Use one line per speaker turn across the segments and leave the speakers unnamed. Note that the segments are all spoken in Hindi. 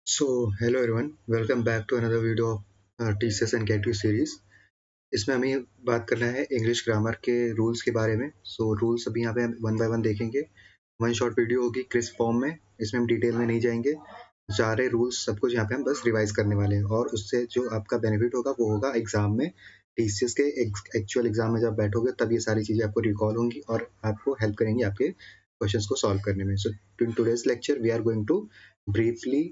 So hello everyone, welcome back to another video of TCS and get you series. इसमें हमें बात करना है इंग्लिश ग्रामर के रूल्स के बारे में। सो रूल्स अभी यहाँ पे हम वन बाय वन देखेंगे। वन शॉर्ट वीडियो होगी क्रिस्प फॉर्म में, इसमें हम डिटेल में नहीं जाएंगे। सारे रूल्स सब कुछ यहाँ पे हम बस रिवाइज करने वाले हैं और उससे जो आपका बेनिफिट होगा वो होगा एग्जाम में। टीसीएस के एक्चुअल एग्जाम में जब बैठोगे तब ये सारी चीज़ें आपको रिकॉल होंगी और आपको हेल्प करेंगी आपके क्वेश्चंस को सॉल्व करने में। So in today's lecture we are going to briefly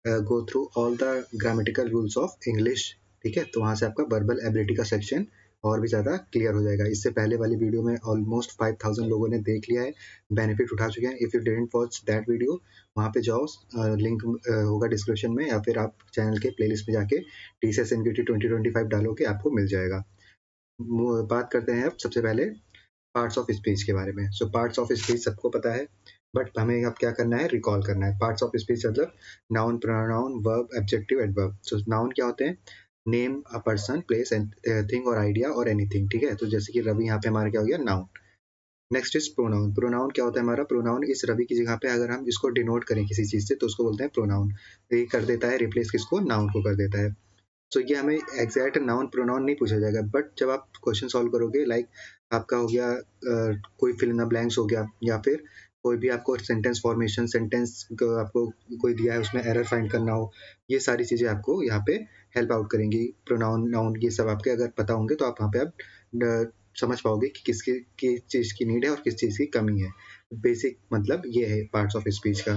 go through all the grammatical rules of English. ठीक है, तो वहाँ से आपका वर्बल एबिलिटी का सेक्शन और भी ज़्यादा क्लियर हो जाएगा। इससे पहले वाली वीडियो में ऑलमोस्ट 5000 लोगों ने देख लिया है, बेनिफिट उठा चुके हैं। If you didn't watch that video, वहाँ पे जाओ, लिंक होगा डिस्क्रिप्शन में, या फिर आप चैनल के प्लेलिस्ट में जाके TCS NQT 2025 डालोगे, आपको मिल जाएगा। बात करते हैं अब सबसे पहले पार्ट्स ऑफ स्पीच के बारे में। सो पार्ट्स ऑफ स्पीच सबको पता है, बट हमें अब क्या करना है, रिकॉल करना है। पार्ट्स ऑफ स्पीच मतलब noun, pronoun, verb, adjective, adverb. So noun क्या होते हैं? Name a person, place, thing और आइडिया और एनीथिंग। ठीक है, तो जैसे कि रवि यहाँ पे हमारा क्या हो गया, noun. Next is pronoun. Pronoun क्या होता है हमारा? प्रोनाउन इस रवि की जगह पे अगर हम इसको डिनोट करें किसी चीज से तो उसको बोलते हैं प्रोनाउन। ये कर देता है रिप्लेस किसको? नाउन को कर देता है। तो ये हमें एग्जैक्ट नाउन प्रोनाउन नहीं पूछा जाएगा, बट जब आप क्वेश्चन सॉल्व करोगे, लाइक आपका हो गया कोई फिल इन द ब्लैंक्स हो गया, या फिर कोई भी आपको सेंटेंस फॉर्मेशन, सेंटेंस आपको कोई दिया है उसमें एरर फाइंड करना हो, ये सारी चीज़ें आपको यहाँ पे हेल्प आउट करेंगी। प्रोनाउन, नाउन, ये सब आपके अगर पता होंगे तो आप वहाँ पे आप समझ पाओगे कि किसकी किस चीज़ की नीड है और किस चीज़ की कमी है। बेसिक मतलब ये है पार्ट्स ऑफ स्पीच का।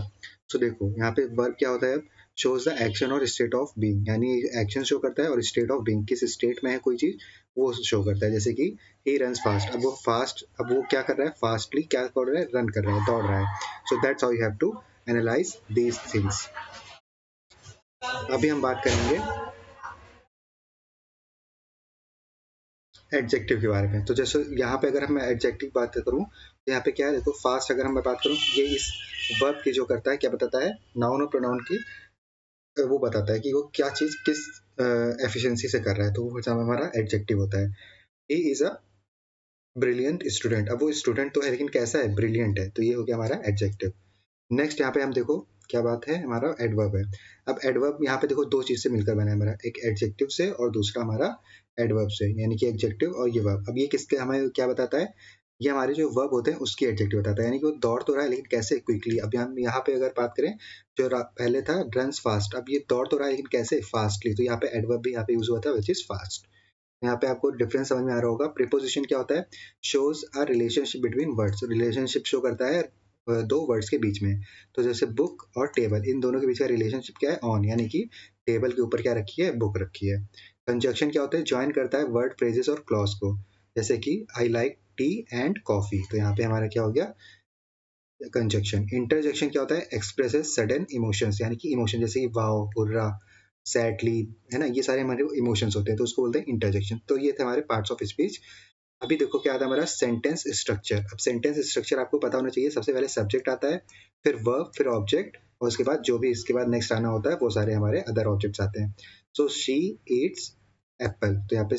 सो देखो यहाँ पे वर्ब क्या होता है? शोज द एक्शन और स्टेट ऑफ बीइंग, यानी एक्शन शो करता है और स्टेट ऑफ बीइंग, किस स्टेट में है कोई चीज वो शो करता है। जैसे कि ही रन्स फास्ट, अब वो फास्ट, अब वो क्या कर रहा है? फास्टली क्या कर रहा है? रन कर रहा है, दौड़ रहा है। So that's how you have to analyse these things. अभी हम बात करेंगे एडजेक्टिव के बारे में। तो जैसे यहाँ पे अगर मैं एडजेक्टिव बात करूँ तो यहाँ पे क्या है, देखो फास्ट अगर हम बात करूँ, ये इस वर्ब की जो करता है, क्या बताता है? नाउन और प्रोनाउन की वो बताता है कि वो क्या चीज किस एफिशिएंसी से कर रहा है, तो वो हमारा एडजेक्टिव होता है। He is a brilliant student. अब वो स्टूडेंट तो है लेकिन कैसा है? ब्रिलियंट है, तो ये हो गया हमारा एडजेक्टिव। नेक्स्ट यहाँ पे हम देखो क्या बात है, हमारा एडवर्ब है। अब एडवर्ब यहाँ पे देखो दो चीज से मिलकर बना है हमारा, एक एडजेक्टिव से और दूसरा हमारा एडवर्ब से, यानी कि एडजेक्टिव और ये वर्ब। अब ये किसके हमें क्या बताता है? ये हमारे जो वर्ब होते हैं उसकी एडजेक्टिव बताता है, यानी कि वो दौड़ तो रहा है लेकिन कैसे? क्विकली। अब हम यहाँ पे अगर बात करें, जो पहले था रन्स फास्ट, अब ये दौड़ तो रहा है लेकिन कैसे? फास्टली। तो यहाँ पे एडवर्ब भी यहाँ पे यूज हुआ था, विच इज फास्ट। यहाँ पे आपको डिफरेंस समझ में आ रहा होगा। प्रीपोजिशन क्या होता है? Shows a relationship between words, relationship show करता है दो वर्ड्स के बीच में। तो जैसे बुक और टेबल, इन दोनों के बीच का रिलेशनशिप क्या है? ऑन, यानी कि टेबल के ऊपर क्या रखी है? बुक रखी है। कंजक्शन क्या होता है? ज्वाइन करता है वर्ड, फ्रेजेस और क्लॉज को। जैसे कि I like T and coffee, तो यहाँ पे हमारा क्या हो गया? कंजक्शन। इंटरजेक्शन क्या होता है? एक्सप्रेसेस सडन इमोशंस, यानी कि इमोशन जैसे कि वाओ, हुर्रा, सैडली, है ना, ये सारे हमारे इमोशंस होते हैं, तो उसको बोलते हैं इंटरजेक्शन। तो ये थे हमारे पार्ट्स ऑफ स्पीच। अभी देखो क्या आता है हमारा सेंटेंस स्ट्रक्चर। अब सेंटेंस स्ट्रक्चर आपको पता होना चाहिए। सबसे पहले सब्जेक्ट आता है, फिर वर्ब, फिर ऑब्जेक्ट, और उसके बाद जो भी इसके बाद नेक्स्ट आना होता है वो सारे हमारे अदर ऑब्जेक्ट्स आते हैं। सो शी ईट्स एप्पल, तो यहाँ पे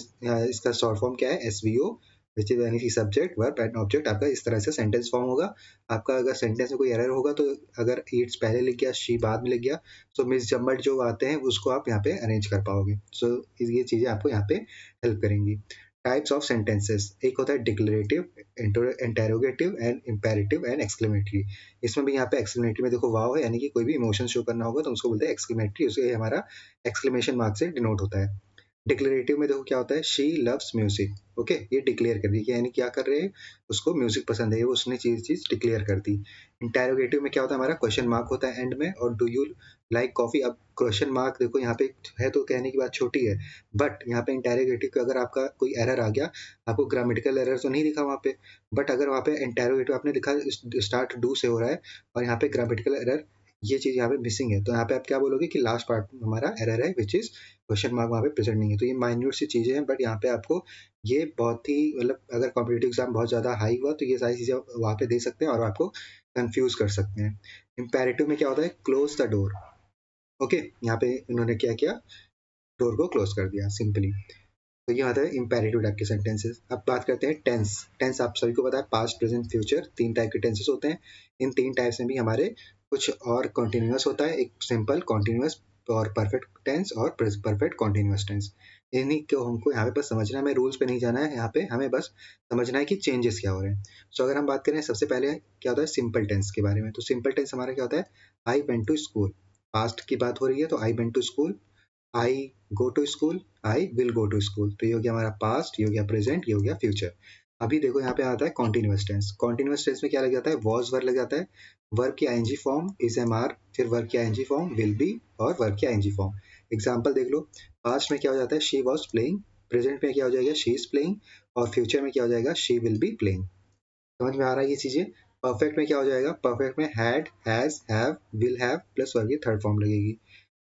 इसका शॉर्ट फॉर्म क्या है? SVO, विच इज यानी कि सब्जेक्ट, वर्ब एंड ऑब्जेक्ट। आपका इस तरह से सेंटेंस फॉर्म होगा। आपका अगर सेंटेंस में कोई एरर होगा तो अगर ईट्स पहले लिख गया, शी बाद में लिख गया, सो मिस जम्बल जो आते हैं उसको आप यहाँ पे अरेंज कर पाओगे। सो ये चीजें आपको यहाँ पे हेल्प करेंगी। टाइप्स ऑफ सेंटेंसेस, एक होता है declarative, interrogative and imperative and exclamatory. इसमें भी यहाँ पे एक्सक्लेमेटरी में देखो वाव है, यानी कि कोई भी इमोशन शो करना होगा तो उसको बोलते हैं एक्सक्लेमेटरी, उसके हमारा एक्सक्लेमेशन मार्क से डिनोट होता है। डिक्लेरेटिव में देखो क्या होता है? शी लव्स म्यूजिक, ओके, ये डिक्लेयर कर दी कि यानी क्या कर रहे हैं? उसको म्यूजिक पसंद है, वो उसने चीज डिक्लेयर कर दी। इंटेरोगेटिव में क्या होता है? हमारा क्वेश्चन मार्क होता है एंड में, और डू यू लाइक कॉफी। अब क्वेश्चन मार्क देखो यहाँ पे है तो कहने की बात छोटी है, बट यहाँ पे इंटेरोगेटिव का अगर आपका कोई एरर आ गया, आपको ग्रामेटिकल एरर तो नहीं दिखा वहाँ पे, बट अगर वहाँ पे इंटेरोगेटिव आपने लिखा स्टार्ट डू से हो रहा है और यहाँ पे ग्रामेटिकल एरर, ये चीज यहाँ पे मिसिंग है, तो यहाँ पे आप क्या बोलोगे कि लास्ट पार्ट हमारा एरर है, विच इज क्वेश्चन मार्क वहाँ पे प्रेजेंट नहीं है। तो ये माइन्यूट सी चीजें हैं, बट यहाँ पे आपको ये बहुत ही, मतलब अगर कॉम्पिटेटिव एग्जाम बहुत ज्यादा हाई हुआ तो ये सारी चीजें वहाँ पे दे सकते हैं और आपको कंफ्यूज कर सकते हैं। इंपेरेटिव में क्या होता है? क्लोज द डोर, ओके, यहाँ पे इन्होंने क्या किया? डोर को क्लोज कर दिया सिंपली। तो ये आता है इंपेरेटिव टाइप के सेंटेंसेस। अब बात करते हैं टेंस। टेंस आप सभी को पता है, पास्ट, प्रेजेंट, फ्यूचर, तीन टाइप के टेंसेस होते हैं। इन तीन टाइप्स में भी हमारे कुछ और कॉन्टिन्यूस होता है, एक सिंपल कॉन्टिन्यूस और परफेक्ट टेंस और परफेक्ट कॉन्टिन्यूस टेंस। इन्हीं को हमको यहाँ पे बस समझना है, हमें रूल्स पे नहीं जाना है, यहाँ पे हमें बस समझना है कि चेंजेस क्या हो रहे हैं। सो अगर हम बात करें सबसे पहले क्या होता है सिंपल टेंस के बारे में, तो सिंपल टेंस हमारा क्या होता है, I went to school. Past की बात हो रही है तो I went to school, I go to school, I will go to school. तो ये हो गया हमारा पास्ट, ये हो गया प्रेजेंट, ये हो गया फ्यूचर। अभी देखो यहाँ पे आता है कॉन्टिन्यूस टेंस। कॉन्टिन्यूस टेंस में क्या लग जाता है, वॉज वर्ब लग जाता है, वर्ब की ING form is am are, फिर वर्ब की आईएनजी फॉर्म विल बी और वर्ब की आईएनजी फॉर्म। एग्जाम्पल देख लो, पास्ट में क्या हो जाता है, शी वॉज प्लेइंग, प्रेजेंट में क्या हो जाएगा, शी इज प्लेइंग, और फ्यूचर में क्या हो जाएगा, शी विल बी प्लेइंग। समझ में आ रहा है ये चीजें। परफेक्ट में क्या हो जाएगा, परफेक्ट में had, has, have, will have plus verb की थर्ड फॉर्म लगेगी।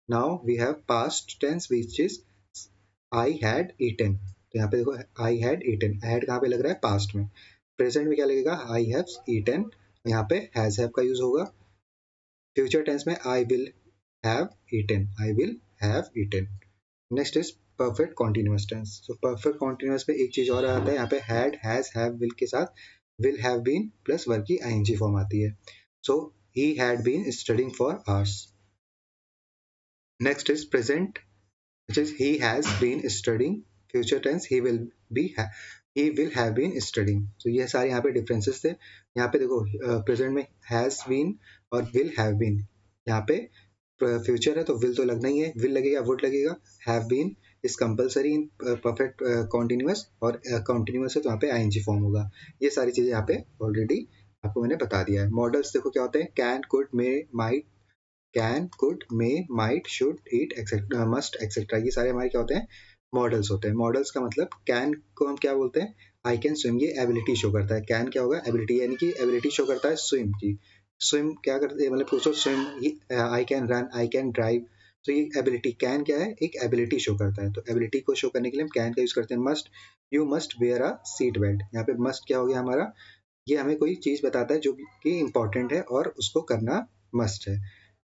Now we have past tense which is I had eaten. तो यहाँ पे देखो आई हैड ईटन, हैड कहाँ पे लग रहा है, पास्ट में। प्रेजेंट में क्या लगेगा, आई हैव ईटन, यहाँ पे हैज हैव का यूज होगा। फ्यूचर टेंस में I will have eaten, I will have eaten. Next is perfect continuous tense. तो परफेक्ट कॉन्टिन्यूस में एक चीज और आता है, यहाँ पे हैड, हैज, हैव, विल के साथ will have been plus verb की आईएनजी फॉर्म आती है। So he had been studying for hours. Next is present which is he has been studying, future tense he will have been studying। तो ये सारे यहाँ पे डिफरेंसेस थे। यहाँ पे देखो प्रेजेंट में has been और will have been, यहाँ पे फ्यूचर है तो will तो लगना ही है, will लगेगा, would लगेगा, have been is compulsory in perfect continuous, और कॉन्टिन्यूस है तो यहाँ पे आईएनजी फॉर्म होगा। ये सारी चीजें यहाँ पे ऑलरेडी आपको मैंने बता दिया है। मॉडल्स देखो क्या होते हैं, can, could, may, might, can, could, may, might, should, eat, etcetera, must, etcetera, ये सारे हमारे क्या होते हैं, मॉडल्स होते हैं। मॉडल्स का मतलब, कैन को हम क्या बोलते हैं, आई कैन स्विम, ये एबिलिटी शो करता है। कैन क्या होगा, एबिलिटी, यानी कि एबिलिटी शो करता है स्विम की। स्विम क्या करते हैं, मतलब पूछो swim, I can run, I can drive. तो ये एबिलिटी, कैन क्या है, एक एबिलिटी शो करता है। तो एबिलिटी को शो करने के लिए हम कैन का यूज करते हैं। Must, you must where a seat belt, यहाँ पे मस्ट क्या हो गया हमारा, ये हमें कोई चीज बताता है जो कि इंपॉर्टेंट है और उसको करना मस्ट है।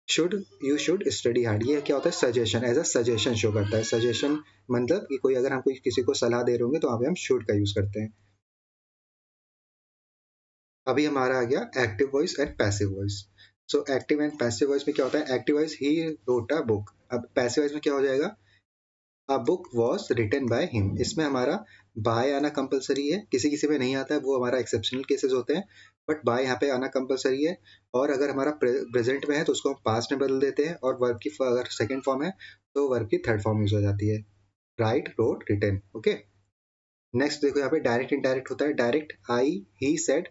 Should, you should study hard, ये क्या होता है, suggestion, as a suggestion show करता है। सजेशन मतलब कि कोई अगर हम कोई किसी को सलाह दे रहे होंगे तो वहाँ पे हम शुड का यूज करते हैं। अभी हमारा आ गया active voice and passive voice. So active and passive voice में क्या होता है, active voice, he wrote a book. अब पैसिव वॉइस में क्या हो जाएगा, a book was written by him. इसमें हमारा बाय आना कंपलसरी है, किसी किसी में नहीं आता है, वो हमारा एक्सेप्शनल केसेस होते हैं, बट बाय यहाँ पे आना कंपलसरी है। और अगर हमारा प्रेजेंट में है तो उसको हम पास्ट में बदल देते हैं, और वर्ब की अगर सेकंड फॉर्म है तो वर्ब की थर्ड फॉर्म यूज हो जाती है, write, wrote, written. Okay. Next देखो यहाँ पे डायरेक्ट इनडायरेक्ट होता है। Direct, I, he said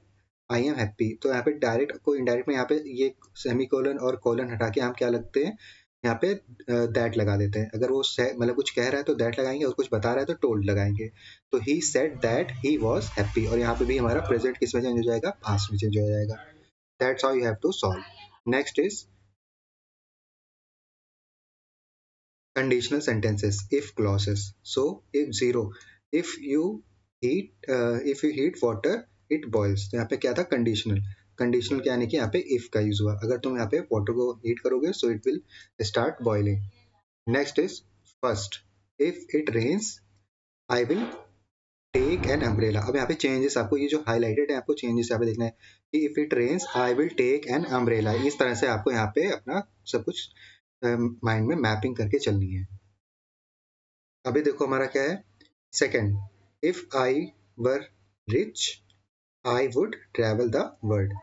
I am happy. तो यहाँ पे डायरेक्ट को इनडायरेक्ट में यहाँ पे ये सेमी कोलन और कोलन हटा के हम क्या लगते हैं, यहाँ पे दैट लगा देते हैं। अगर वो मतलब कुछ कह रहा है तो दैट लगाएंगे, और कुछ बता रहा है तो टोल्ड लगाएंगे। तो he said that he was happy, और यहाँ पे भी हमारा प्रेजेंट किस में चेंज हो जाएगा, पास्ट में चेंज हो जाएगा। That's how you have to solve. Next is conditional sentences, if clauses. So if zero, if you if you heat water it boils। तो यहाँ पे क्या था, कंडीशनल। कंडीशनल क्या, यानी कि यहाँ पे इफ का यूज हुआ, अगर तुम यहाँ पे वाटर को हीट करोगे so it will start boiling. Next is first, if it rains I will take an umbrella. अब यहाँ पे चेंजेस, आपको ये जो हाईलाइटेड है आपको चेंजेस यहाँ पे देखना है कि if it rains I will take an umbrella. इस तरह से आपको यहाँ पे अपना सब कुछ माइंड में मैपिंग करके चलनी है। अभी देखो हमारा क्या है, second, if I were rich I would travel the world.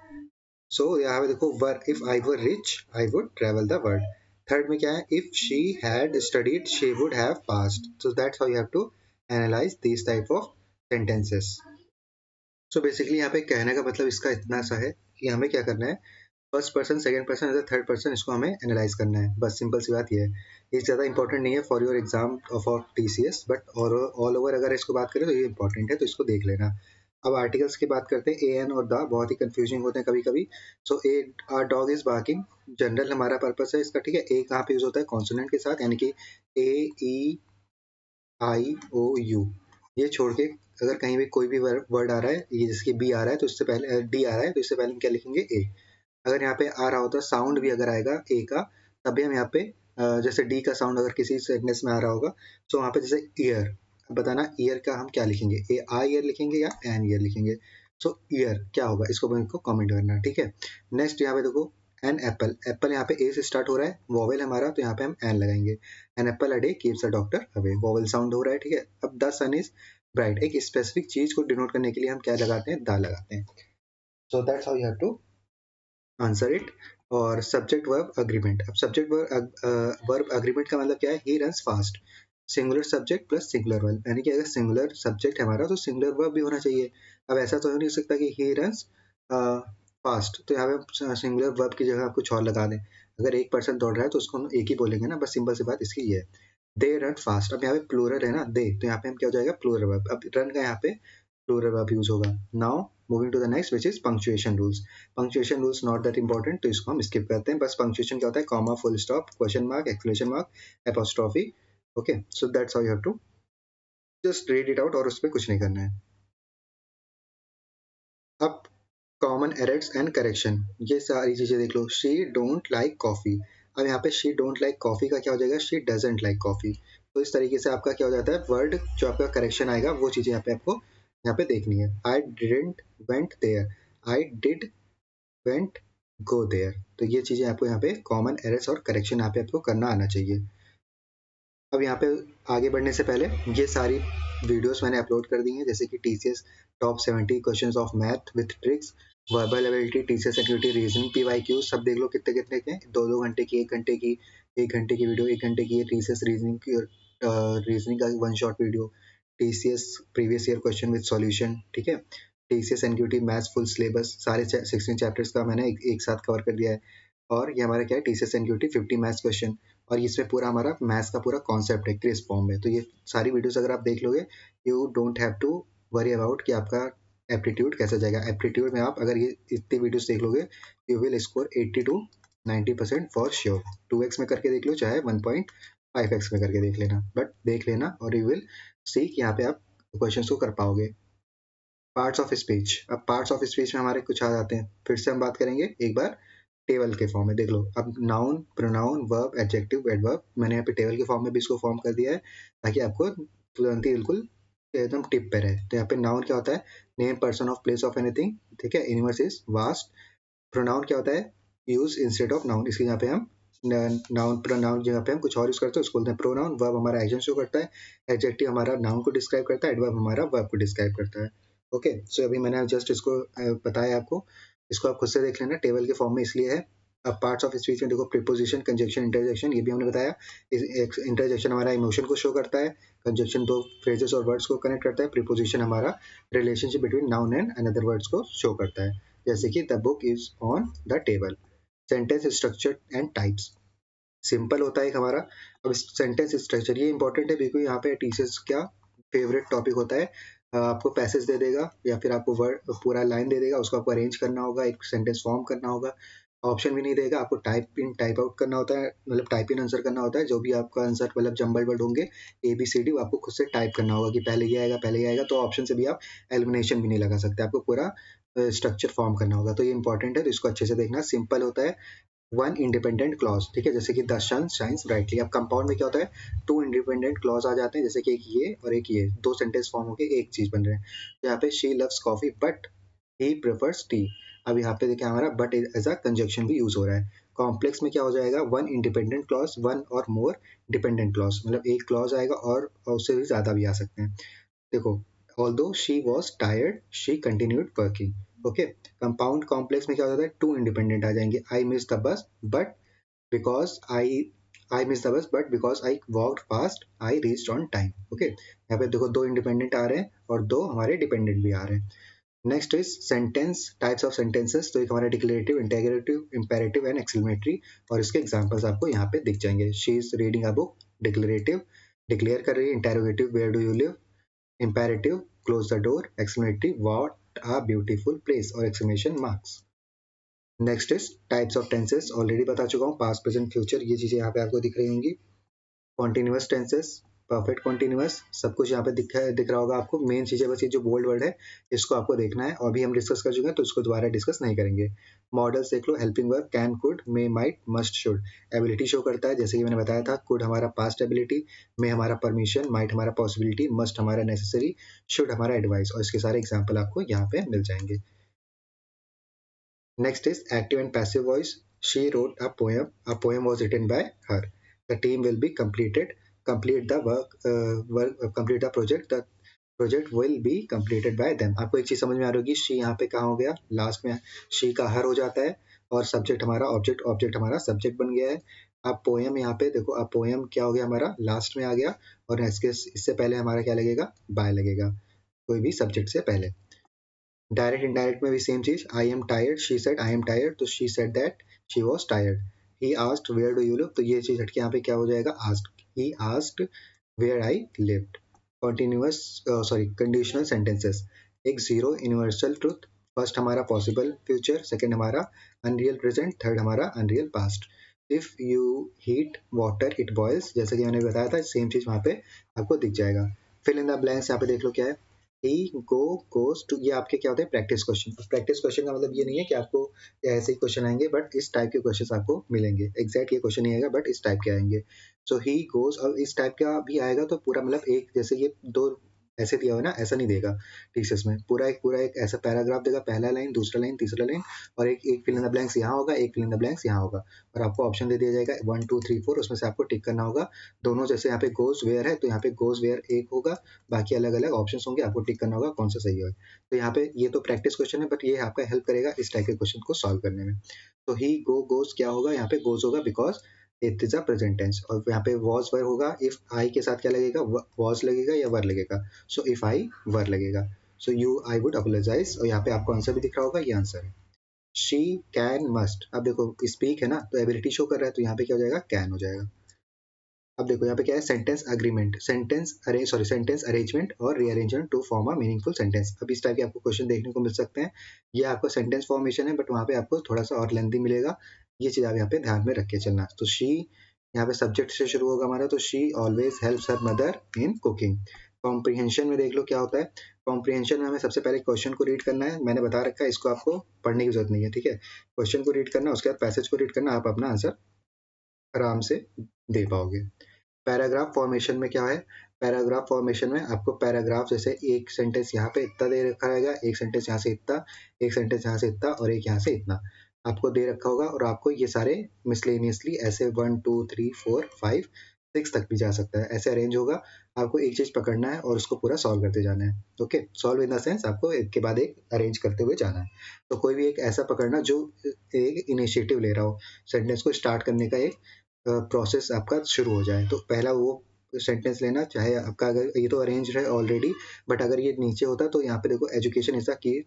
So यहाँ पे देखो were, if I were rich I would travel the world. Third में क्या है, if she had studied she would have passed. So that's how you have to analyse this type of sentences. So basically यहाँ पे कहने का मतलब इसका इतना सा है कि हमें क्या करना है, first person, second person, as third person, इसको हमें एनालाइज करना है, बस सिंपल सी बात ये है। ये ज़्यादा इंपॉर्टेंट नहीं है for your exam for TCS, but और ऑल ओवर अगर इसको बात करें तो ये इंपॉर्टेंट है, तो इसको देख लेना। अब आर्टिकल्स की बात करते हैं, ए एन और द बहुत ही कंफ्यूजिंग होते हैं कभी कभी। So a, our dog is barking, general हमारा पर्पस है इसका, ठीक है। ए कहाँ पे यूज होता है, कॉन्सोनेंट के साथ, यानी कि ए, ई, आई, ओ, यू। ये छोड़ के अगर कहीं भी कोई भी वर्ड आ रहा है, ये जिसकी बी आ रहा है तो इससे पहले डी आ रहा है तो इससे पहले हम क्या लिखेंगे, ए। अगर यहाँ पे आ रहा होता साउंड भी अगर आएगा ए का, तब भी हम यहाँ पे जैसे डी का साउंड अगर किसी सेंटेंस में आ रहा होगा तो वहाँ पे जैसे ईयर, बताना ईयर का हम क्या लिखेंगे, ए आई ईयर लिखेंगे या एन ईयर लिखेंगे। सो ईयर क्या होगा, इसको को कमेंट करना, ठीक है। नेक्स्ट यहाँ पे देखो, एन एप्पल, एप्पल यहाँ पे ए से स्टार्ट हो रहा है, वॉवेल हमारा, तो यहाँ पे हम एन लगाएंगे। An apple a day keeps a doctor away, vowel sound हो रहा है, ठीक है। अब द सन इज ब्राइट, एक स्पेसिफिक चीज को डिनोट करने के लिए हम क्या लगाते हैं, द लगाते हैं। So that's how you have to answer it. और सब्जेक्ट वर्ब अग्रीमेंट, अब सब्जेक्ट वर्ब अग्रीमेंट का मतलब क्या है, he runs fast, singular subject plus singular verb, यानी कि अगर सिंगुलर सब्जेक्ट है हमारा तो सिंगुलर वर्ब भी होना चाहिए। अब ऐसा तो हो नहीं सकता कि ही रन्स फास्ट, तो यहाँ पे सिंगुलर वर्ब की जगह आप कुछ और लगा दें। अगर एक पर्सन दौड़ रहा है तो उसको हम एक ही बोलेंगे ना, बस सिंपल सी बात इसकी ये है। दे रन फास्ट, अब यहाँ पे प्लूरल है ना दे, तो यहाँ पे हम क्या हो जाएगा, प्लूरल वर्ब। अब रन का यहाँ पे प्लूरल वर्ब यूज होगा। Now moving to the next which is punctuation rules. Punctuation rules not that important, तो इसको हम स्किप करते हैं। बस पंक्चुएशन क्या होता है, comma, full stop, question mark, exclamation mark, apostrophe. Okay, so that's how you have to just read it out, और उस पर कुछ नहीं करना है। अब कॉमन एरर्स एंड करेक्शन, ये सारी चीजें देख लो। शी डोंट लाइक कॉफी, अब यहाँ पे शी डोंट लाइक कॉफी का क्या हो जाएगा, शी डजंट लाइक कॉफी। तो इस तरीके से आपका क्या हो जाता है, वर्ड जो आपका करेक्शन आएगा वो चीजें यहाँ पे आपको यहाँ पे देखनी है। I didn't went there, I did went go there, तो ये चीजें आपको यहाँ पे कॉमन एरर्स और करेक्शन यहाँ पे आपको करना आना चाहिए। अब यहाँ पे आगे बढ़ने से पहले ये सारी वीडियोस मैंने अपलोड कर दी हैं, जैसे कि TCS top 70 questions of math with tricks, verbal ability, TCS activity, reasoning, PYQ, सब देख लो कितने कितने के, 2-2 घंटे की, 1 घंटे की, 1 घंटे की वीडियो, 1 घंटे की टीसीएस रीजनिंग की, रीजनिंग का 1 shot video, TCS previous year question with solution, ठीक है। TCS NQT maths full syllabus, सारे 16 चैप्टर्स का मैंने एक साथ कवर कर दिया है। और ये हमारा क्या है, टीसीएस एनक्यूटी 50 मैथ्स क्वेश्चन, और इसमें पूरा हमारा मैथ्स का पूरा कॉन्सेप्ट है क्रिस्प फॉर्म में। तो ये सारी वीडियोस अगर आप देख लोगे, you don't have to worry about कि आपका एप्टीट्यूड कैसे जाएगा। एप्टीट्यूड में आप अगर ये इतनी वीडियोस देख लोगे, you will score 80 to 90% for sure. 2x में करके देख लो, चाहे 1.5x में करके देख लेना, बट देख लेना, और यू विल सी कि यहाँ पे आप क्वेश्चन को कर पाओगे। पार्ट्स ऑफ स्पीच, अब पार्ट्स ऑफ स्पीच में हमारे कुछ आ जाते हैं, फिर से हम बात करेंगे एक बार टेबल के फॉर्म में। देख लो, अब noun, pronoun, verb, adjective, adverb, मैंने यहाँ पे टेबल के फॉर्म में भी इसको फॉर्म कर दिया है, ताकि आपको तुरंत ही बिल्कुल एकदम टिप पे रहे। तो यहाँ पे नाउन क्या होता है, name, person of, place of anything, ठीक है। Universe is vast. प्रोनाउन क्या होता है, यूज इंस्टेड ऑफ नाउन, इसके यहाँ पे हम नाउन प्रोनाउन जगह पे हम कुछ और यूज करते हैं, उसको बोलते हैं प्रोनाउन। वर्ब हमारा एक्शन शो करता है, एडजेक्टिव हमारा नाउन को डिस्क्राइब करता है, एडवर्ब हमारा वर्ब को डिस्क्राइब करता है। ओके, सो अभी मैंने जस्ट इसको बताया आपको, इसको आप खुद से देख लेना, टेबल के फॉर्म में इसलिए है। अब पार्ट्स ऑफ स्पीच में देखो, प्रीपोजिशन, कंजक्शन, इंटरजेक्शन, ये भी हमने बताया। इंटरजेक्शन हमारा इमोशन को शो करता है, कंजक्शन दो फ्रेजेस और वर्ड्स को कनेक्ट करता है, प्रीपोजिशन हमारा relationship between noun and another words को शो करता है, जैसे कि the book is on the table. Sentence structure and types, simple होता है एक हमारा। अब सेंटेंस स्ट्रक्चर ये इंपॉर्टेंट है, बिकॉज यहाँ पे टीचर्स क्या फेवरेट टॉपिक होता है, आपको पैसेज दे देगा या फिर आपको वर्ड पूरा लाइन दे देगा, उसको आपको अरेंज करना होगा, एक सेंटेंस फॉर्म करना होगा। ऑप्शन भी नहीं देगा, आपको टाइप इन टाइप आउट करना होता है, मतलब टाइप इन आंसर करना होता है। जो भी आपका आंसर मतलब जंबल वर्ड होंगे ABCD, वो आपको खुद से टाइप करना होगा कि पहले ये आएगा, पहले ये आएगा। तो ऑप्शन से भी आप एलिमिनेशन भी नहीं लगा सकते, आपको पूरा स्ट्रक्चर फॉर्म करना होगा। तो ये इंपॉर्टेंट है, तो इसको अच्छे से देखना। सिंपल होता है, वन इंडिपेंडेंट क्लॉज, ठीक है, जैसे कि द सन शाइन्स ब्राइटली। अब कंपाउंड में क्या होता है, 2 इंडिपेंडेंट क्लॉज आ जाते हैं, जैसे कि एक ये और एक ये, 2 सेंटेंस फॉर्म होके एक चीज बन रहे हैं। तो यहाँ पे she loves coffee but he prefers T. अब यहाँ पे देखिए हमारा बट एज अ कंजक्शन भी यूज हो रहा है। कॉम्प्लेक्स में क्या हो जाएगा, वन इंडिपेंडेंट क्लॉज, वन और मोर डिपेंडेंट क्लॉज, मतलब एक क्लॉज आएगा और उससे भी ज्यादा भी आ सकते हैं। देखो, although she was tired she continued working। Okay, compound complex में क्या हो जाता है, 2 इंडिपेंडेंट आ जाएंगे, I missed the bus but because I missed the bus but because I walked fast I reached on time। Okay, यहाँ पे देखो 2 इंडिपेंडेंट आ रहे हैं और 2 हमारे डिपेंडेंट भी आ रहे हैं। Next is sentence, types of sentences. तो एक हमारा declarative, integrative, imperative and exclamatory, और इसके एग्जांपल्स आपको यहाँ पे दिख जाएंगे। She is reading a book, declarative, declare कर रही है। Interrogative, where do you live. Imperative, close the door। Exclamatory, what a beautiful place, और exclamation marks। Next is types of tenses, already बता चुका हूँ, पास्ट, प्रेजेंट, फ्यूचर, ये चीजें यहाँ पे आपको दिख रही होंगी। कॉन्टिन्यूअस टेंसेस, परफेक्ट कॉन्टिन्यूअस, सब कुछ यहाँ पे दिख रहा होगा आपको। मेन चीजें बस ये जो बोल्ड वर्ड है, इसको आपको देखना है, और भी हम डिस्कस कर चुके हैं तो इसको दोबारा डिस्कस नहीं करेंगे। मॉडल्स देख लो, helping verb, can, could, may, might, must, should. Ability show करता है, जैसे कि मैंने बताया था, कुड हमारा पास्ट एबिलिटी, मे हमारा परमिशन, माइट हमारा पॉसिबिलिटी, मस्ट हमारा नेसेसरी, शुड हमारा एडवाइस, और इसके सारे एग्जाम्पल आपको यहाँ पे मिल जाएंगे। Next is active and passive voice. she wrote a poem was written by her, the team will be complete the complete the project will be completed by them। आपको एक चीज समझ में आ रही होगी, she यहाँ पे कहाँ हो गया, लास्ट में she का हर हो जाता है और सब्जेक्ट हमारा ऑब्जेक्ट, ऑब्जेक्ट हमारा सब्जेक्ट बन गया है। अब पोएम यहाँ पे देखो, अब पोएम क्या हो गया हमारा, लास्ट में आ गया, और इससे पहले हमारा क्या लगेगा, बाय लगेगा, कोई भी सब्जेक्ट से पहले। डायरेक्ट इनडायरेक्ट में भी सेम चीज, I am tired, she said I am tired, तो she said that she was tired. He asked where do you live, तो ये चीज हटके यहाँ पे क्या हो जाएगा, asked, he asked where I lived. Continuous sorry conditional sentences, एक जीरो यूनिवर्सल ट्रूथ, फर्स्ट हमारा पॉसिबल फ्यूचर, सेकंड हमारा अनरियल प्रेजेंट, थर्ड हमारा unreal past. If you heat water it boils, जैसे कि मैंने बताया था, सेम चीज वहां पे आपको दिख जाएगा। फिल इन द ब्लैंक्स, यहाँ पे देख लो क्या है, ही गो गोज टू, ये आपके क्या होते हैं, प्रैक्टिस क्वेश्चन। प्रैक्टिस क्वेश्चन का मतलब ये नहीं है कि आपको ऐसे ही क्वेश्चन आएंगे, बट इस टाइप के क्वेश्चन आपको मिलेंगे, एग्जैक्ट ये क्वेश्चन नहीं आएगा बट इस टाइप के आएंगे। सो ही गोज, और इस टाइप का भी आएगा तो पूरा मतलब एक, जैसे ये दो ऐसे दिया हुआ है ना, ऐसा नहीं देगा टीचर्स में, पूरा एक ऐसा पैराग्राफ देगा, पहला लाइन, दूसरा लाइन, तीसरा लाइन, और एक एक फिल इन द ब्लैंक्स यहाँ होगा, एक फिल इन द ब्लैंक्स यहाँ होगा, और आपको ऑप्शन दे दिया जाएगा 1 2 3 4, उसमें से आपको टिक करना होगा दोनों। जैसे यहाँ पे गोज वेयर है तो यहाँ पे गोज वेयर एक होगा, बाकी अलग अलग ऑप्शंस होंगे, आपको टिक करना होगा कौन सा सही है। तो यहाँ पे ये तो प्रैक्टिस क्वेश्चन है, बट ये आपका हेल्प करेगा इस टाइप के क्वेश्चन को सॉल्व करने में। तो ही गो गोज क्या होगा, यहाँ पे गोज होगा because it is a present tense, और यहाँ पे वॉज वर होगा, इफ आई के साथ क्या लगेगा, वॉज लगेगा या वर लगेगा, सो इफ आई वर लगेगा, so you I would apologise, और यहाँ पे आपको आंसर भी दिख रहा होगा, ये आंसर है। शी कैन मस्ट, अब देखो स्पीक है ना, तो एबिलिटी शो कर रहा है, तो यहाँ पे क्या हो जाएगा, कैन हो जाएगा। अब देखो यहाँ पे क्या है, सेंटेंस अग्रीमेंट, सेंटेंस अरेंजमेंट और rearrangement to form a meaningful sentence. अब इस टाइप के आपको क्वेश्चन देखने को मिल सकते हैं। ये आपको सेंटेंस फॉर्मेशन है, बट वहाँ पे आपको थोड़ा सा और लेंथी मिलेगा, ये चीज आप यहाँ पे ध्यान में रख के चलना। तो शी यहाँ पे सब्जेक्ट से शुरू होगा हमारा, तो she always helps her mother in cooking. Comprehension में देख लो क्या होता है, कॉम्प्रिहेंशन में हमें सबसे पहले क्वेश्चन को रीड करना है, मैंने बता रखा है, इसको आपको पढ़ने की जरूरत नहीं है, ठीक है। क्वेश्चन को रीड करना, उसके बाद पैसेज को रीड करना, आप अपना आंसर आराम से दे पाओगे। पैराग्राफ फॉर्मेशन में क्या है, पैराग्राफ फॉर्मेशन में आपको पैराग्राफ जैसे एक सेंटेंस यहाँ पे इतना दे रखा रहेगा, एक सेंटेंस यहाँ से इतना, एक सेंटेंस यहाँ से इतना, और एक यहाँ से इतना आपको दे रखा होगा, और आपको ये सारे मिसलेनियसली ऐसे 1 2 3 4 5 6 तक भी जा सकता है, ऐसे अरेंज होगा। आपको एक चीज पकड़ना है और उसको पूरा सॉल्व करते जाना है। Okay, solve in the sense आपको एक के बाद एक अरेंज करते हुए जाना है। तो कोई भी एक ऐसा पकड़ना जो एक इनिशिएटिव ले रहा हो, सेंटेंस को स्टार्ट करने का एक प्रोसेस आपका शुरू हो जाए। तो पहला वो सेंटेंस लेना, चाहे आपका अगर ये तो अरेंज है ऑलरेडी, बट अगर ये नीचे होता तो यहाँ पे देखो education is the key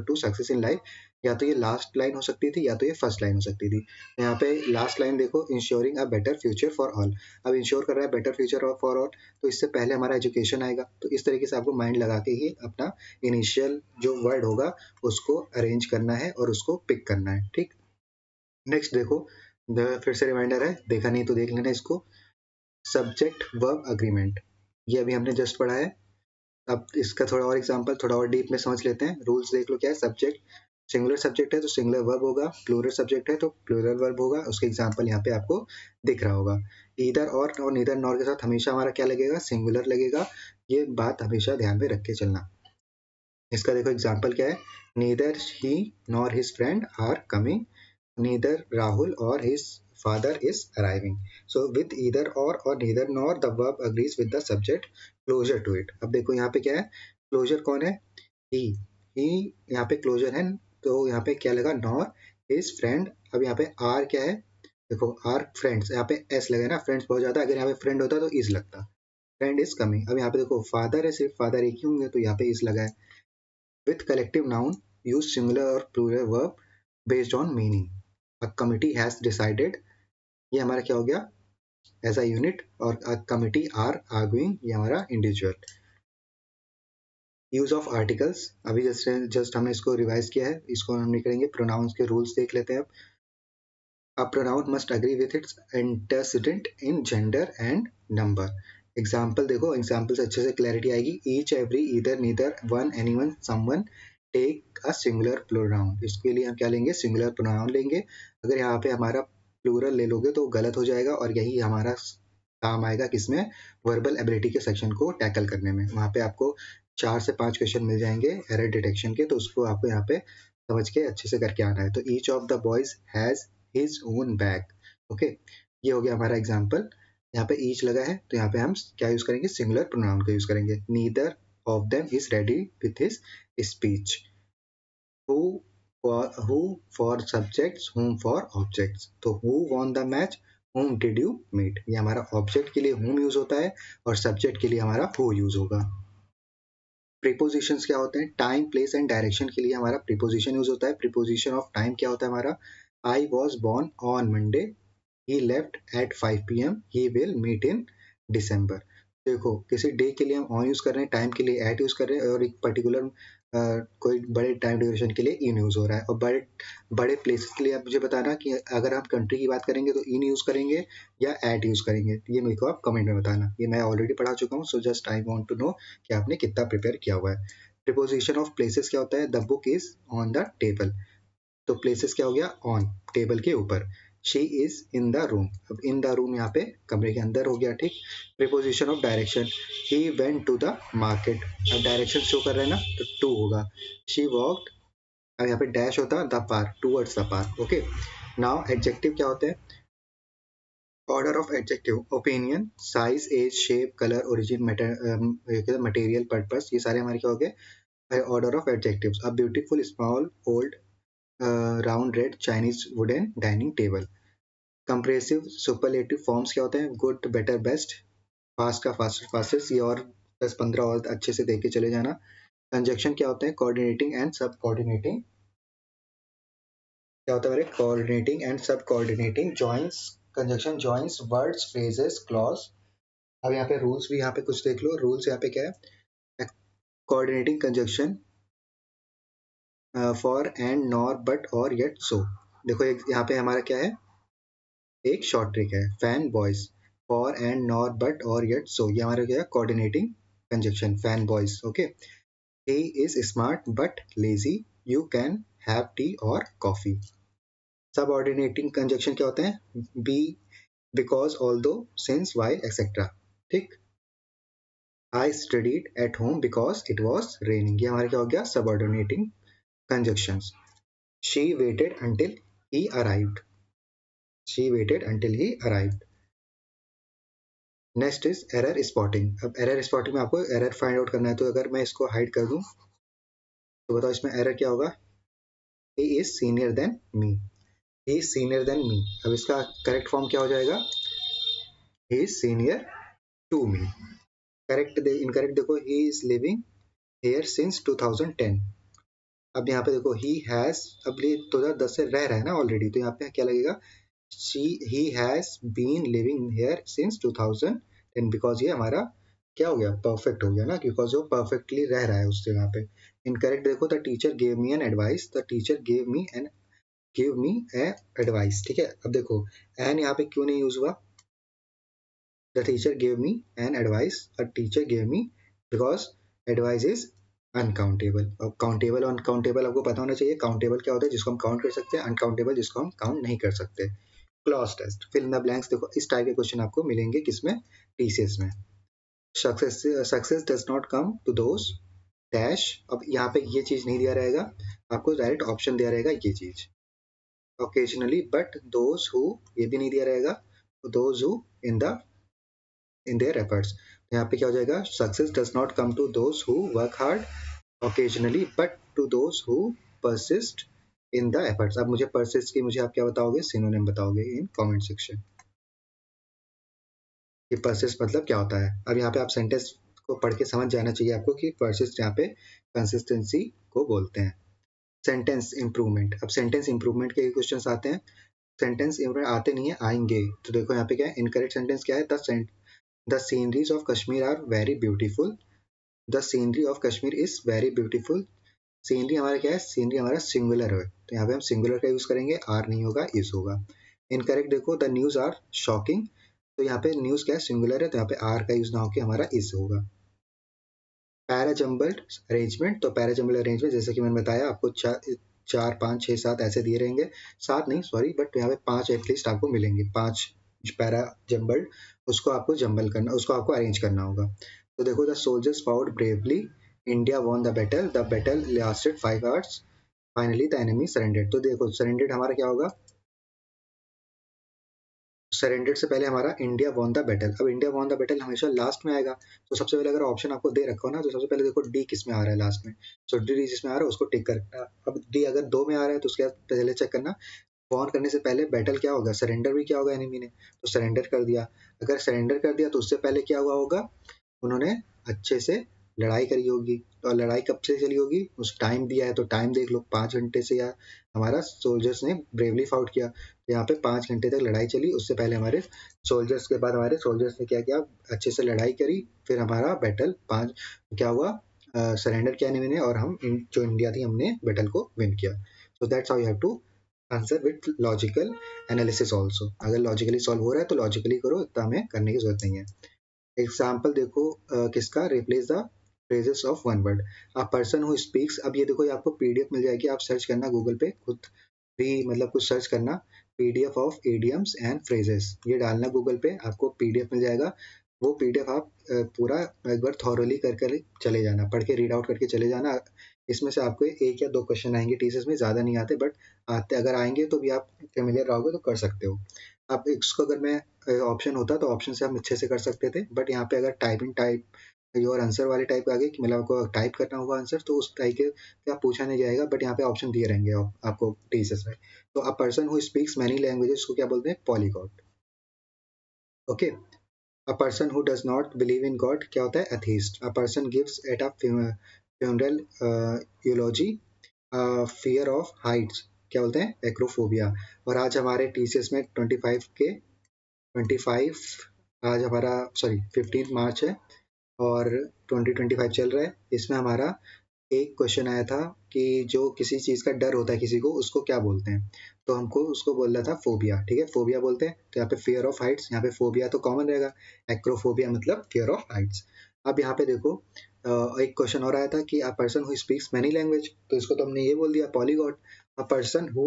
to success in life, या तो ये लास्ट लाइन हो सकती थी या तो ये फर्स्ट लाइन हो सकती थी। यहाँ पे लास्ट लाइन देखो, ensuring a better future for all, अब इंश्योर कर रहा है बेटर फ्यूचर फॉर ऑल, तो इससे पहले हमारा एजुकेशन आएगा। तो इस तरीके से आपको माइंड लगा के ही अपना इनिशियल जो वर्ड होगा उसको अरेंज करना है और उसको पिक करना है, ठीक। नेक्स्ट देखो, फिर से रिमाइंडर है, देखा नहीं तो देख लेना इसको। सब्जेक्ट वर्ब अग्रीमेंट, ये अभी हमने जस्ट पढ़ा है। अब इसका थोड़ा और एग्जांपल, थोड़ा और डीप में समझ लेते हैं। रूल्स देख लो क्या है, सब्जेक्ट सिंगुलर सब्जेक्ट है तो सिंगुलर वर्ब होगा, प्लूरल सब्जेक्ट है तो प्लूरल वर्ब होगा। उसके एग्जांपल यहाँ पे आपको दिख रहा होगा। ईदर और नीदर नॉर के साथ हमेशा हमारा क्या लगेगा, सिंगुलर लगेगा। ये बात हमेशा ध्यान में रख के चलना। इसका देखो एग्जाम्पल क्या है, neither he nor his friend are coming, neither Rahul or his father is arriving. So with either or neither nor, the verb agrees with the subject closer to it. अब देखो यहाँ पे क्या है, closure कौन है, he, he यहाँ पे closure है, तो यहाँ पे क्या लगा, nor his friend। अब यहाँ पे r क्या है, देखो r friends, यहाँ पे s लगा है ना, friends बहुत ज्यादा, अगर यहाँ पे friend होता तो is लगता, friend is coming। अब यहाँ पे देखो father है, सिर्फ father एक ही होंगे तो यहाँ पे is लगा है। With collective noun use singular or plural verb based on meaning. A committee has decided, ये हमारा क्या हो गया, एज अ यूनिट, और अ कमिटी आर आर्गुइंग, ये हमारा इंडिविजुअल। यूज ऑफ आर्टिकल्स, अभी जस्ट हमने इसको रिवाइज किया है, इसको हम नहीं करेंगे। प्रोनाउंस के रूल्स देख लेते हैं अब। A pronoun must agree with its antecedent in gender and number. Example देखो, एग्जाम्पल से अच्छे से क्लैरिटी आएगी। Each, every, either, neither, one, anyone, someone, take a singular pronoun. इसके लिए हम क्या लेंगे, सिंगुलर प्रोनाउन लेंगे। अगर यहाँ पे हमारा प्लूरल ले लोगे तो गलत हो जाएगा, और यही हमारा काम आएगा किसमें, वर्बल एबिलिटी के सेक्शन को टैकल करने में। वहाँ पे आपको 4 से 5 क्वेश्चन मिल जाएंगे एरर डिटेक्शन के, तो उसको आपको यहाँ पे समझ के अच्छे से करके आना है। तो each of the boys has his own bag. Okay, ये हो गया हमारा एग्जाम्पल. यहाँ पे each लगा है तो यहाँ पे हम क्या यूज करेंगे, सिंगुलर प्रोनाउन का यूज करेंगे. neither of them is ready with his speech. who who for subjects, whom for objects. तो who won the match, whom did you meet. ये हमारा ऑब्जेक्ट के लिए whom यूज होता है और सब्जेक्ट के लिए हमारा who यूज होगा. प्रीपोजिशंस क्या होते हैं, टाइम प्लेस एंड डायरेक्शन के लिए हमारा प्रीपोजिशन यूज होता है. प्रीपोजिशन ऑफ टाइम क्या होता है हमारा, I was born on Monday, he left at 5 p.m. he will meet in December. देखो किसी डे के लिए हम ऑन यूज कर रहे हैं, टाइम के लिए एट यूज कर रहे हैं और एक पर्टिकुलर कोई बड़े टाइम ड्यूरेशन के लिए इन यूज हो रहा है. और बड़े बड़े प्लेसेस के लिए आप मुझे बताना कि अगर आप कंट्री की बात करेंगे तो इन यूज करेंगे या एट यूज करेंगे, ये मेरे को आप कमेंट में बताना. ये मैं ऑलरेडी पढ़ा चुका हूँ, so just I want to know कि आपने कितना प्रिपेयर किया हुआ है. प्रिपोजिशन ऑफ प्लेसेस क्या होता है, the book is on the table. तो प्लेसेस क्या हो गया, ऑन, टेबल के ऊपर. She is in the room, अब इन द रूम यहाँ पे कमरे के अंदर हो गया. ठीक. Preposition of direction, he went to the market. अब डायरेक्शन शो कर रहे हैं ना तो टू होगा. शी वॉक्ड, अब यहाँ पे डैश होता the park, towards the park. Okay. Now adjective क्या होते हैं, order of adjective, opinion, size, age, shape, colour, origin, material, purpose, ये सारे हमारे क्या हो गए ऑर्डर ऑफ एडजेक्टिव्स. अब beautiful, small, old, round, red, Chinese, wooden, dining table. Comparative superlative forms क्या होते हैं, गुड, बेटर, बेस्ट, फास्ट का फास्टर, फास्टेस्ट, ये और 10-15 और अच्छे से देख के चले जाना. कंजक्शन क्या होते हैं, कोऑर्डिनेटिंग एंड सब कोऑर्डिनेटिंग, क्या होता है मेरे, कोऑर्डिनेटिंग एंड सब coordinating. Joins, conjunction joins words, phrases, clause. अब यहाँ पे रूल्स भी यहाँ पे कुछ देख लो. रूल्स यहाँ पे क्या है, coordinating conjunction for and, nor, but, or, yet, so. देखो यहाँ पे हमारा क्या है, एक शॉर्ट ट्रिक है, fan boys, for and, nor, but, or, yet, so. ये हमारा क्या है, coordinating conjunction, fan boys. Okay. He is smart but lazy, you can have tea or coffee. Subordinating conjunction क्या होते हैं, B, because, although, since, while, etcetera. ठीक. I studied at home because it was raining, ये हमारा क्या हो गया, subordinating conjunctions. She waited until he arrived, she waited until he arrived. Next is error spotting. अब एरर स्पॉटिंग में आपको एरर फाइंड आउट करना है, तो अगर मैं इसको हाइड कर दूं तो बताओ इसमें एरर क्या होगा, he is senior than me, he is senior than me. अब इसका करेक्ट फॉर्म क्या हो जाएगा, he is senior to me. Correct incorrect देखो, he is living here since 2010. अब यहाँ पे देखो he has, अब ये 2010 से रह रहा है ना ऑलरेडी, तो यहाँ पे क्या लगेगा, he has been living here since 2010, because ये हमारा क्या हो गया, परफेक्ट हो गया ना, बिकॉज वो परफेक्टली रह रहा है उस जगह पे. इनकरेक्ट देखो, the teacher gave me an advice, the teacher give me A advice. ठीक है. अब देखो एन यहाँ पे क्यों नहीं यूज हुआ, the teacher gave me an advice, a teacher gave me, because advice is uncountable. अब काउंटेबल और अनकाउंटेबल आपको पता होना चाहिए. काउंटेबल क्या होता है, जिसको हम काउंट कर सकते हैं, अनकाउंटेबल जिसको हम काउंट नहीं कर सकते. Clause test, fill in the blanks. देखो इस टाइप के क्वेश्चन आपको मिलेंगे किसमें, टीसीएस में. Success does not come to those dash. अब यहाँ पे ये चीज नहीं दिया रहेगा आपको, डायरेक्ट ऑप्शन दिया रहेगा ये चीज. ओकेजनली, बट दोज हु, ये भी नहीं दिया रहेगा, those who in the in their efforts. यहाँ पे क्या हो जाएगा, success does not come to those who work hard occasionally but to those who persist in the efforts. अब मुझे persist की मुझे आप क्या बताओगे, सिनोनिम बताओगे इन कमेंट सेक्शन. कि persist मतलब क्या होता है. अब यहाँ पे आप सेंटेंस को पढ़ के समझ जाना चाहिए आपको कि persist यहाँ पे कंसिस्टेंसी को बोलते हैं. सेंटेंस इंप्रूवमेंट, अब सेंटेंस इंप्रूवमेंट के क्वेश्चंस आते हैं. सेंटेंस इंप्रूवमेंट आते नहीं है, आएंगे. तो देखो यहाँ पे क्या है, इनकरेक्ट सेंटेंस क्या है, the sceneries of Kashmir are very beautiful, the scenery of Kashmir is very beautiful. Scenery हमारा क्या है, सीनरी हमारा सिंगुलर है, तो यहाँ पे हम सिंगुलर का यूज करेंगे, आर नहीं होगा, इज होगा. इनकरेक्ट देखो, द न्यूज आर शॉकिंग, तो यहाँ पे न्यूज क्या है, सिंगुलर है, तो यहाँ पे आर का यूज ना होकर हमारा इज होगा. पैराजम्बल्ड अरेंजमेंट, तो पैराजम्बल्ड अरेंजमेंट जैसे कि मैंने बताया आपको, 4, 5, 6, 7 ऐसे दिए रहेंगे. 7 नहीं सॉरी, बट यहाँ पे 5 एटलीस्ट आपको मिलेंगे. 5 पैरा जम्बल्ड, उसको आपको जम्बल करना, उसको आपको अरेंज करना होगा. तो देखो, the soldiers fought bravely, India won the battle lasted 5 hours, finally the enemy surrendered. तो देखो सरेंडेड हमारा क्या होगा, सरेंडर से पहले हमारा इंडिया वॉन द बैटल। अब इंडिया वॉन द बैटल हमेशा लास्ट में आएगा, तो सबसे पहले अगर ऑप्शन आपको दे रखा हो ना, तो सबसे पहले देखो डी किस में आ रहा है लास्ट में, तो डी जिसमें आ रहा है उसको टिक करना। अब डी अगर 2 में आ रहा है तो उसके बाद पहले चेक करना वॉन करने से पहले बैटल क्या होगा, सरेंडर भी क्या होगा एनिमी ने, तो सरेंडर कर दिया। अगर सरेंडर कर दिया तो उससे पहले क्या हुआ होगा, उन्होंने अच्छे से लड़ाई करी होगी। और लड़ाई कब से चली होगी, उस टाइम दिया है तो टाइम देख लो 5 घंटे से, या हमारा सोल्जर्स ने ब्रेवली फाउट किया, तो यहाँ पे 5 घंटे तक लड़ाई चली। उससे पहले हमारे सोल्जर्स के बाद हमारे सोल्जर्स ने क्या किया, अच्छे से लड़ाई करी, फिर हमारा बैटल 5 क्या हुआ, सरेंडर किया एनिमी ने, और हम जो इंडिया थी हमने बैटल को विन किया। So that's how you have to answer with logical analysis also. अगर लॉजिकली सॉल्व हो रहा है तो लॉजिकली करो, इतना हमें करने की जरूरत नहीं है। एग्जाम्पल देखो किसका, replace the phrases of one word, a person who speaks. अब ये देखो, ये आपको पीडीएफ मिल जाएगी, आप सर्च करना गूगल पे खुद भी, मतलब कुछ सर्च करना PDF of idioms and phrases, ये डालना गूगल पे, आपको पीडीएफ मिल जाएगा। वो पीडीएफ आप पूरा एक बार थॉरोली करके चले जाना, पढ़ के रीड आउट करके चले जाना। इसमें से आपको 1 या 2 क्वेश्चन आएंगे टीचर्स में, ज़्यादा नहीं आते, बट आते अगर आएंगे तो भी आप फेमिलियर रहोगे तो कर सकते हो। अब इसको अगर मैं ऑप्शन होता तो ऑप्शन से हम अच्छे से कर सकते थे, बट यहाँ पे अगर टाइप योर आंसर वाले टाइप आ गए कि मतलब आपको टाइप करना होगा आंसर, तो उस टाइप के क्या पूछा नहीं जाएगा, बट यहाँ पे ऑप्शन दिए रहेंगे आपको टीचर्स में। तो a person who speaks many languages को क्या बोलते हैं, polyglot. Okay. A person who does not believe in God क्या होता है, atheist. A person gives at a funeral eulogy fear of heights क्या बोलते हैं, एक्रोफोबिया। और आज हमारे टीसीएस में 25 आज हमारा 15 मार्च है और 2025 चल रहा है। इसमें हमारा एक क्वेश्चन आया था कि जो किसी चीज का डर होता है किसी को, उसको क्या बोलते हैं, तो हमको उसको बोलना था फोबिया। ठीक है, फोबिया बोलते हैं। तो यहाँ पे फियर ऑफ हाइट्स, यहाँ पे फोबिया तो कॉमन रहेगा, एक्रोफोबिया मतलब फियर ऑफ हाइट्स। अब यहाँ पे देखो एक क्वेश्चन और आया था कि a person who speaks many language, तो इसको तो हमने ये बोल दिया polyglot. A person who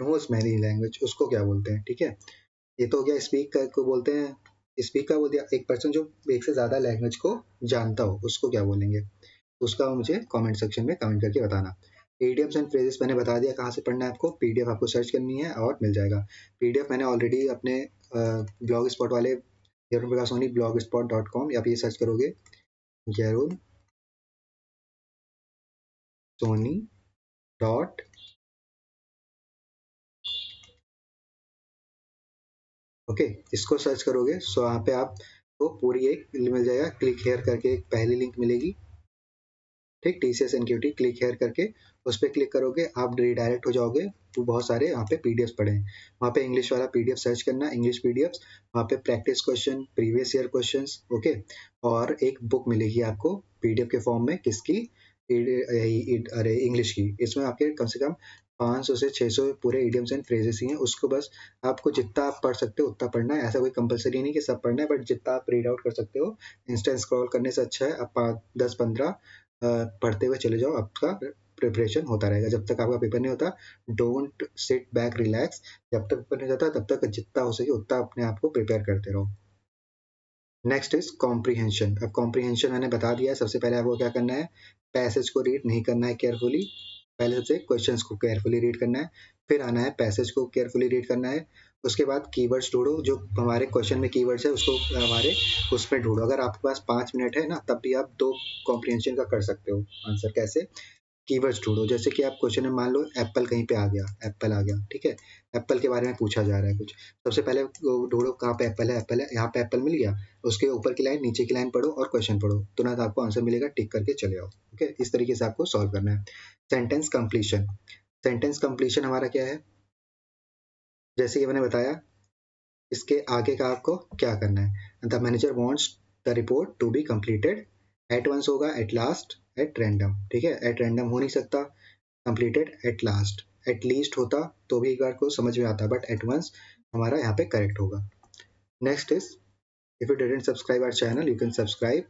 knows many language उसको क्या बोलते हैं, ठीक है। ये तो हो गया स्पीक को बोलते हैं, स्पीक का बोल दिया। एक पर्सन जो एक से ज्यादा लैंग्वेज को जानता हो उसको क्या बोलेंगे, उसका मुझे कमेंट सेक्शन में कमेंट करके बताना। इडियम्स एंड फ्रेजेस मैंने बता दिया कहाँ से पढ़ना है आपको, पीडीएफ आपको सर्च करनी है और मिल जाएगा। पीडीएफ मैंने ऑलरेडी अपने ब्लॉग स्पॉट वाले जरुण प्रकाश सोनी blogspot.com, या आप ये सर्च करोगे जरुण सोनी डॉट, ओके, इसको सर्च करोगे सो यहाँ पे आपको पूरी एक मिल जाएगा, क्लिक हेयर करके एक पहली लिंक मिलेगी, ठीक, टीसीएस एनक्यूटी क्लिक हेयर करके उस पर क्लिक करोगे आप रिडायरेक्ट हो जाओगे। तो बहुत सारे यहाँ पे पीडीएफ पड़े हैं, वहाँ पे इंग्लिश वाला पीडीएफ सर्च करना, इंग्लिश पीडीएफ, वहाँ पे practice question, previous year questions, okay. और एक बुक मिलेगी आपको पीडीएफ के फॉर्म में, किसकी, अरे इंग्लिश की। इसमें आपके कम से कम 500 से 600 पूरे इडियम्स एंड फ्रेजेस ही हैं। उसको बस आपको जितना आप पढ़ सकते हो उतना पढ़ना है, ऐसा कोई कंपलसरी नहीं कि सब पढ़ना है, बट जितना आप रीड आउट कर सकते हो। इंस्टेंट स्क्रॉल करने से अच्छा है आप 10-15 पढ़ते हुए चले जाओ, आपका प्रिपरेशन होता रहेगा जब तक आपका पेपर नहीं होता। डोंट सिट बैक रिलैक्स, जब तक पेपर नहीं जाता तब तक जितना हो सके उतना अपने आप को प्रिपेयर करते रहो। Next is comprehension. अब कॉम्प्रीहेंशन मैंने बता दिया है, सबसे पहले आपको क्या करना है, पैसेज को रीड नहीं करना है केयरफुली, पहले सबसे क्वेश्चंस को केयरफुली रीड करना है, फिर आना है पैसेज को केयरफुली रीड करना है। उसके बाद कीवर्ड्स ढूंढो, जो हमारे क्वेश्चन में कीवर्ड्स है उसको हमारे उसमें ढूंढो। अगर आपके पास 5 मिनट है ना, तब भी आप 2 कॉम्प्रीहेंशन का कर सकते हो आंसर। कैसे, कीवर्ड्स ढूंढो, जैसे कि आप क्वेश्चन में मान लो एप्पल कहीं पे आ गया, एप्पल आ गया, ठीक है, एप्पल के बारे में पूछा जा रहा है कुछ, सबसे पहले ढूंढो कहाँ पे एप्पल है, एप्पल है, यहाँ पे एप्पल मिल गया, उसके ऊपर की लाइन नीचे की लाइन पढ़ो और क्वेश्चन पढ़ो, तुरंत आपको आंसर मिलेगा, टिक करके चले आओ। ओके, इस तरीके से आपको सॉल्व करना है। सेंटेंस कंप्लीशन, सेंटेंस कंप्लीशन हमारा क्या है, जैसे कि मैंने बताया, इसके आगे का आपको क्या करना है, the manager wants the report to be completed at once होगा, एट लास्ट, एट रैंडम, ठीक है, एट रैंडम हो नहीं सकता, completed at last, at least होता तो भी एक बार को समझ में आता, बट एट वंस हमारा यहाँ पे करेक्ट होगा। Next is, if you didn't subscribe our channel you can subscribe,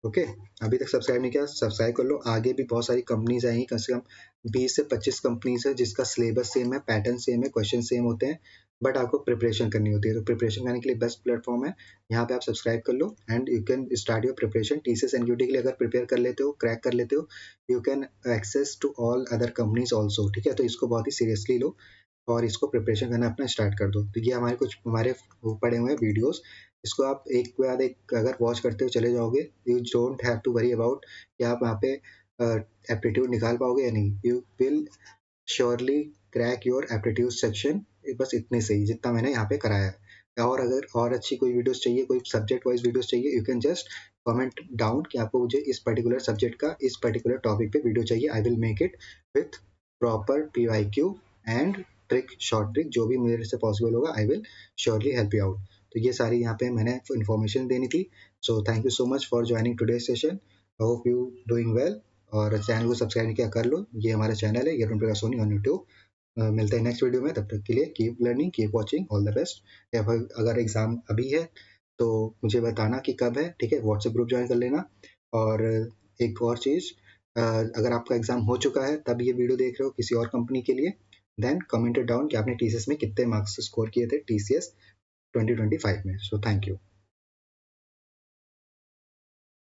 okay. अभी तक सब्सक्राइब नहीं किया, सब्सक्राइब कर लो। आगे भी बहुत सारी कंपनीज आएंगी, कम से कम 20 से 25 कंपनीज है जिसका सिलेबस सेम है, पैटर्न सेम है, क्वेश्चन सेम होते हैं, बट आपको प्रिपरेशन करनी होती है। तो प्रिपरेशन करने के लिए बेस्ट प्लेटफॉर्म है, यहाँ पे आप सब्सक्राइब कर लो and you can start your preparation. TCS NQT के लिए अगर प्रिपेयर कर लेते हो, क्रैक कर लेते हो, you can access to all other companies also, ठीक है। तो इसको बहुत ही सीरियसली लो और इसको प्रिपरेशन करना अपना स्टार्ट कर दो। तो ये हमारे वो पड़े हुए हैं वीडियोस, इसको आप एक के बाद एक अगर वॉच करते हुए चले जाओगे, you don't have to worry about कि आप वहाँ पे एप्टीट्यूड निकाल पाओगे या नहीं। You will surely crack your aptitude section, बस इतने से ही जितना मैंने यहाँ पे कराया है। और अगर और अच्छी कोई वीडियोस चाहिए, कोई सब्जेक्ट वाइज वीडियोस चाहिए, you can just comment down कि आपको मुझे इस पर्टिकुलर सब्जेक्ट का इस पर्टिकुलर टॉपिक पे वीडियो चाहिए। I will make it with proper PYQ and trick, short trick, जो भी मेरे से पॉसिबल होगा I will surely help you out. तो ये सारी यहाँ पे मैंने इन्फॉर्मेशन देनी थी। So thank you so much for joining today session. I hope you doing well, और चैनल को सब्सक्राइब नहीं किया कर लो। ये हमारा चैनल है यरुण प्रकाश सोनी ऑन यूट्यूब। मिलते हैं नेक्स्ट वीडियो में, तब तक के लिए keep learning, keep watching, all the best. अगर एग्जाम अभी है तो मुझे बताना कि कब है, ठीक है, व्हाट्सएप ग्रुप ज्वाइन कर लेना। और एक और चीज़, अगर आपका एग्जाम हो चुका है तब ये वीडियो देख रहे हो किसी और कंपनी के लिए, देन कमेंट डाउन कि आपने TCS में कितने मार्क्स स्कोर किए थे TCS 2025 में। So thank you.